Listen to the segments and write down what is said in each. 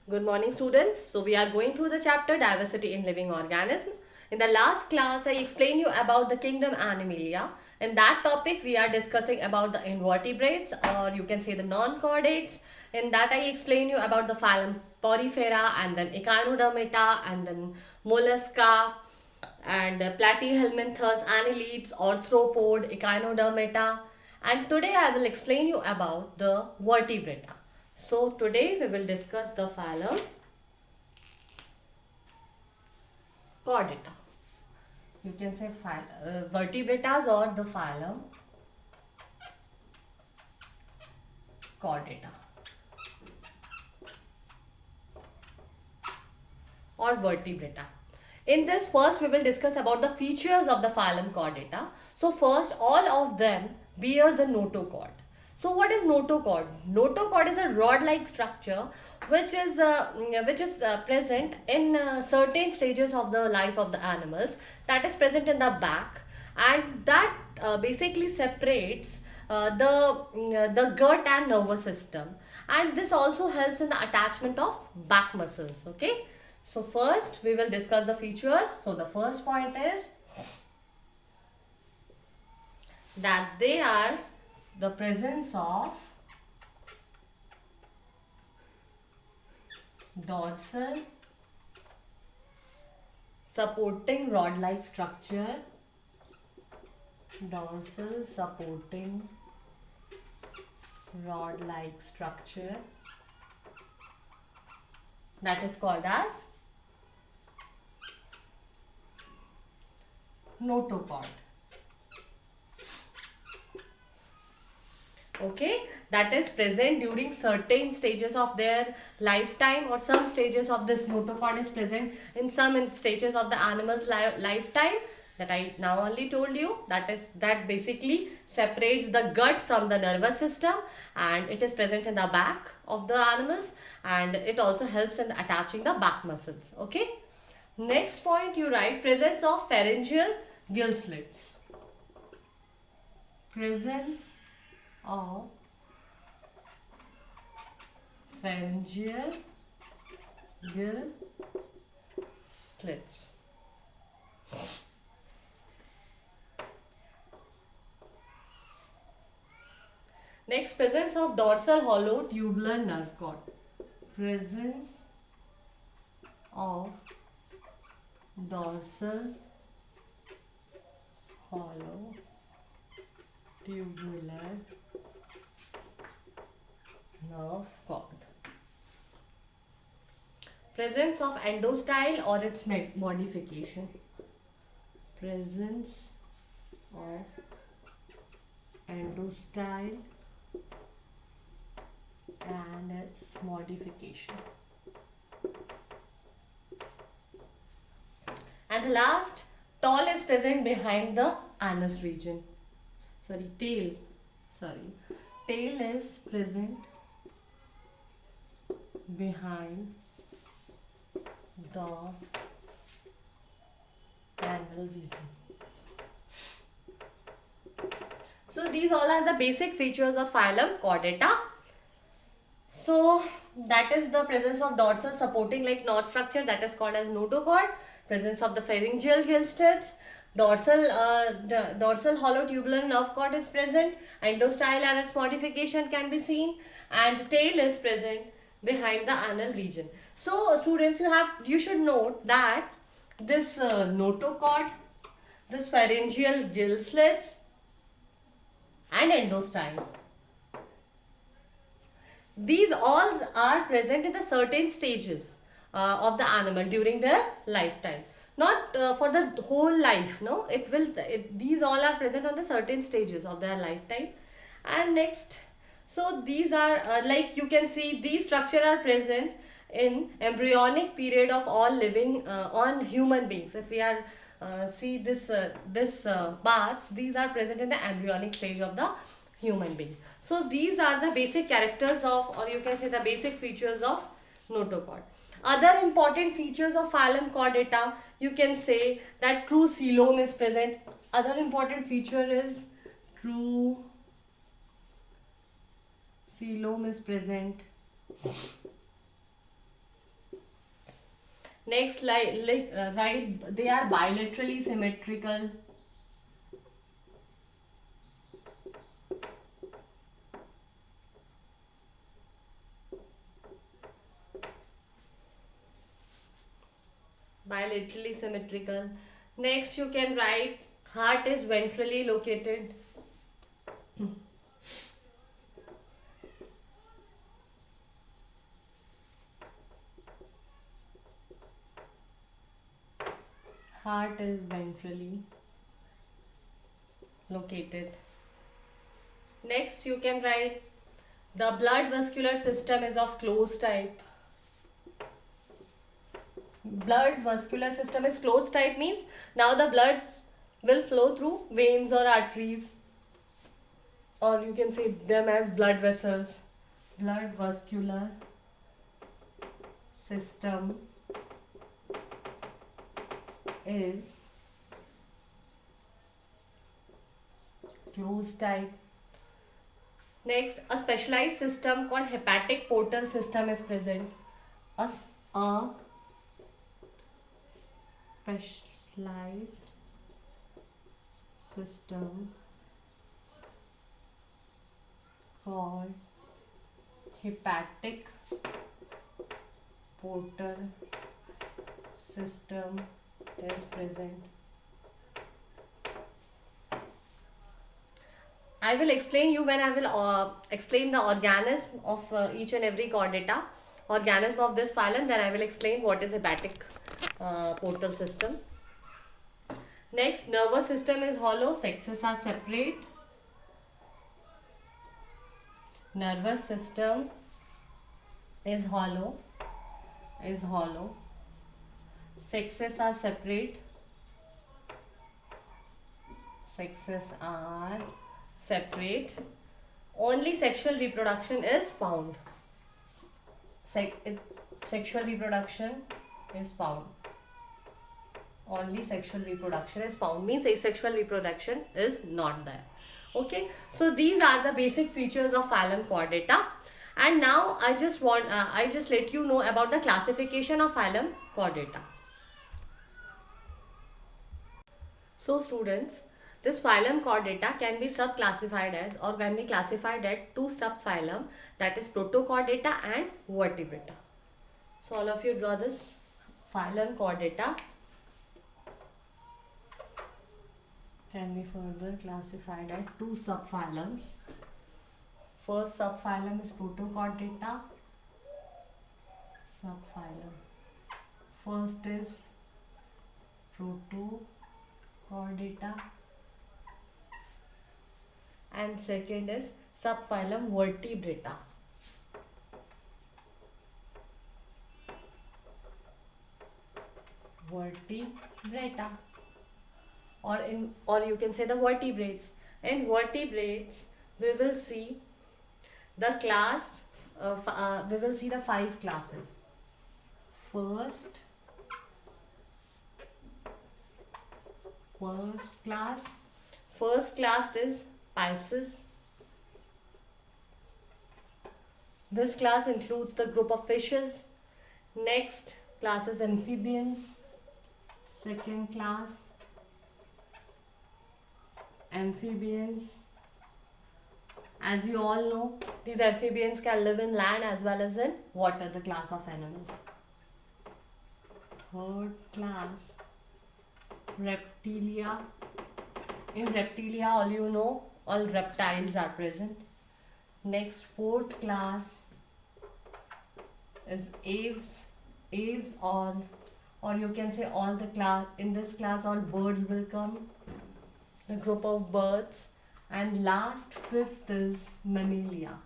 Good morning, students. So we are going through the chapter Diversity in Living Organism. In the last class, I explained you about the kingdom Animalia. In that topic, we are discussing about the invertebrates, or you can say the non-chordates. In that, I explained you about the phylum Porifera, and then Echinodermata, and then Mollusca, and Platyhelminthes, Annelids, Arthropod, Echinodermata. And today I will explain you about the vertebrata. So today we will discuss the phylum Chordata. You can say vertebratas or the phylum Chordata or vertebrata. In this first we will discuss about the features of the phylum Chordata. So first all of them bears a notochord. So what is notochord? Notochord is a rod-like structure which is present in certain stages of the life of the animals, that is present in the back, and that basically separates the gut and nervous system, and this also helps in the attachment of back muscles. Okay, so first we will discuss the features. So the first point is that they are the presence of dorsal supporting rod-like structure, dorsal supporting rod-like structure, that is called as notochord. Okay, that is present during certain stages of their lifetime, or some stages of this notochord is present in some stages of the animal's lifetime, that I now only told you. That basically separates the gut from the nervous system, and it is present in the back of the animals, and it also helps in attaching the back muscles. Okay, next point you write presence of pharyngeal gill slits. Presence of pharyngeal gill slits. Next, presence of dorsal hollow tubular nerve cord. Presence of dorsal hollow tubular nerve cord. Presence of endostyle or its modification. Presence of endostyle and its modification. And the last, tail is present behind the anus region. Tail. Tail is present behind the anal region. So these all are the basic features of phylum Chordata. So that is the presence of dorsal supporting like knot structure, that is called as notochord. Presence of the pharyngeal gill slits. Dorsal hollow tubular nerve cord is present. Endostyle and its modification can be seen, and the tail is present behind the anal region. So students, you should note that this notochord, this pharyngeal gill slits, and endostyle, these all are present in the certain stages of the animal during their lifetime, not for the whole life. No, these all are present on the certain stages of their lifetime. And next, so these are like you can see, these structure are present in embryonic period of all living on human beings. If we are see this parts, these are present in the embryonic stage of the human being. So these are the basic characters of, or you can say the basic features of notochord. Other important features of phylum Chordata, you can say that true coelom is present. Other important feature is true coelom is present. Next, right, they are bilaterally symmetrical. Bilaterally symmetrical. Next, you can write heart is ventrally located. Heart is ventrally located. Next, you can write the blood vascular system is of closed type. Blood vascular system is closed type means now the blood will flow through veins or arteries, or you can say them as blood vessels. Blood vascular system is closed type. Next, a specialized system called hepatic portal system is present. A specialized system called hepatic portal system is present. I will explain you when I will explain the organism of each and every chordata, organism of this phylum, then I will explain what is hepatic portal system. Next, nervous system is hollow, sexes are separate. Nervous system is hollow, sexes are separate, sexes are separate. Only sexual reproduction is found. Sexual reproduction is found. Only sexual reproduction is found means asexual reproduction is not there. Okay, so these are the basic features of phylum Chordata, and now I just let you know about the classification of phylum Chordata. So students, this phylum Chordata can be subclassified as, or can be classified at two subphylum, that is Protochordata and Vertebrata. So all of you draw this phylum Chordata. Can be further classified at two subphylums. First subphylum is Protochordata. Subphylum. First is Protochordata. And second is subphylum Vertebrata. Vertebrata. Or you can say the vertebrates. In vertebrates, we will see the class. We will see the 5 classes. First class is Pisces. This class includes the group of fishes. Next class is amphibians. Second class, amphibians. As you all know, these amphibians can live in land as well as in water, the class of animals. Third class, reptilia. In reptilia, all you know, all reptiles are present. Next, fourth class is aves. Aves, or you can say all the class, in this class all birds will come, the group of birds. And last, fifth is mammalia.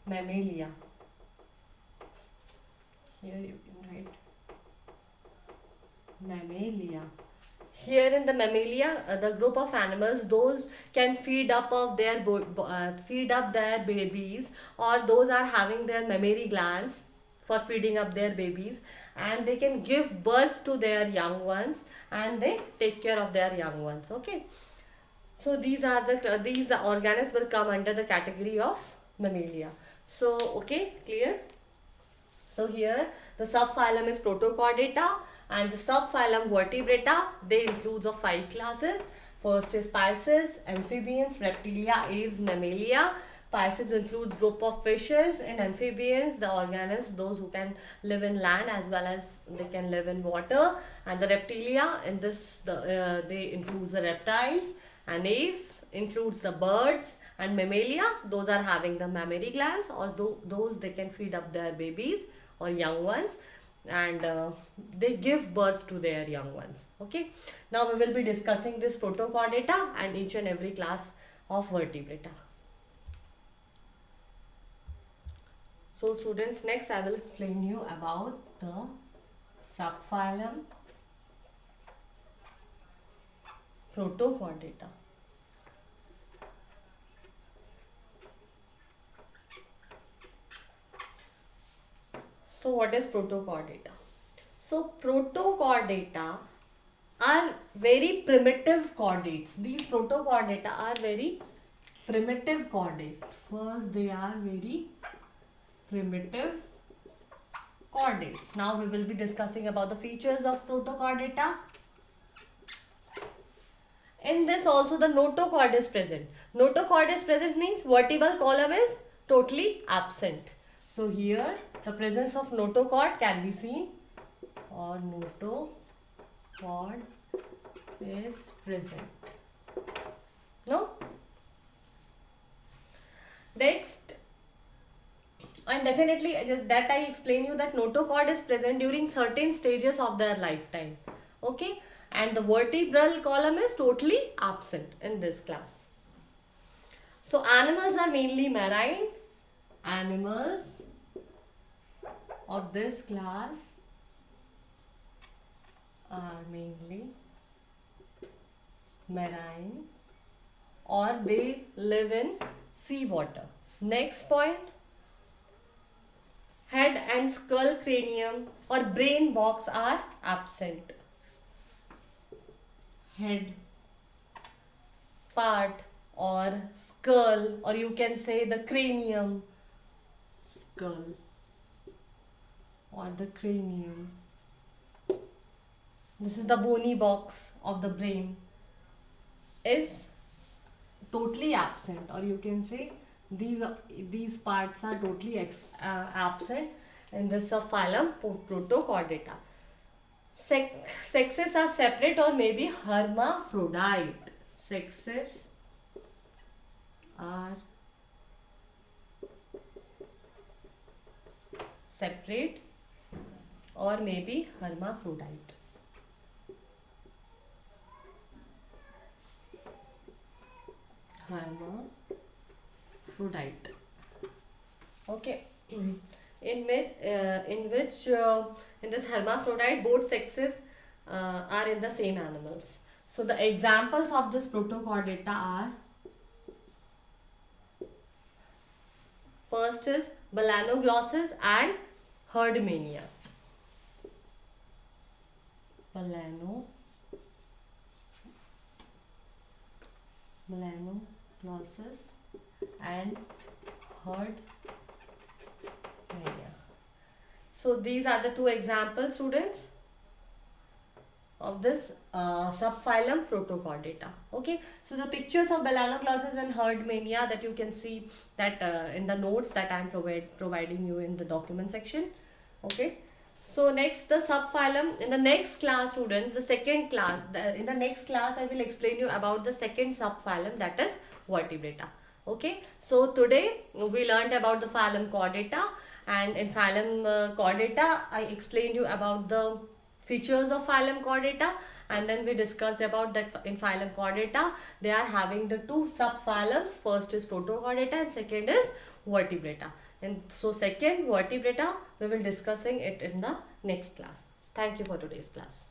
Mammalia. Here you can write mammalia. Here in the mammalia, the group of animals, those can feed up their babies, or those are having their mammary glands for feeding up their babies, and they can give birth to their young ones, and they take care of their young ones. Okay, so these organisms will come under the category of mammalia. So okay, clear? So here the subphylum is Protochordata, and the subphylum Vertebrata, they includes of 5 classes. First is Pisces, amphibians, reptilia, aves, mammalia. Pisces includes group of fishes. In amphibians, the organisms, those who can live in land as well as they can live in water. And the reptilia, in this they includes the reptiles. And aves includes the birds. And mammalia, those are having the mammary glands, or those they can feed up their babies or young ones, and they give birth to their young ones. Okay, now we will be discussing this Protochordata and each and every class of vertebrata. So students, next I will explain you about the subphylum Protochordata. So what is Protochordata? So Protochordata are very primitive chordates. These Protochordata are very primitive chordates. First, they are very primitive chordates. Now we will be discussing about the features of Protochordata. In this also the notochord is present. Notochord is present means vertebral column is totally absent. So here the presence of notochord can be seen, or notochord is present. No? Next, and definitely just that I explain you that notochord is present during certain stages of their lifetime. Okay, and the vertebral column is totally absent in this class. So animals are mainly marine. Animals of this class are mainly marine, or they live in seawater. Next point, head and skull, cranium or brain box are absent. Head part or skull, or you can say the cranium, skull or the cranium. This is the bony box of the brain, is totally absent, or you can say these parts are totally absent in the subphylum Protochordata. Sexes are separate or maybe hermaphrodite. Sexes are separate or maybe hermaphrodite. Hermaphrodite. Okay. In which in this hermaphrodite both sexes are in the same animals. So the examples of this Protochordata are, first is Balanoglossus and Herdmania. Balanoglossus and Herdmania. So these are the two examples, students, of this subphylum Protochordata. Okay, so the pictures of Balanoglossus and Herdmania that you can see that in the notes that I am providing you in the document section. Okay, so next the subphylum. In the next class, students, the second class, in the next class I will explain you about the second subphylum, that is Vertebrata. Okay, so today we learned about the phylum Chordata, and in phylum Chordata I explained you about the features of phylum Chordata, and then we discussed about that in phylum Chordata they are having the two subphylums. First is Protochordata and second is Vertebrata. And so second Vertebrata we will discussing it in the next class. Thank you for today's class.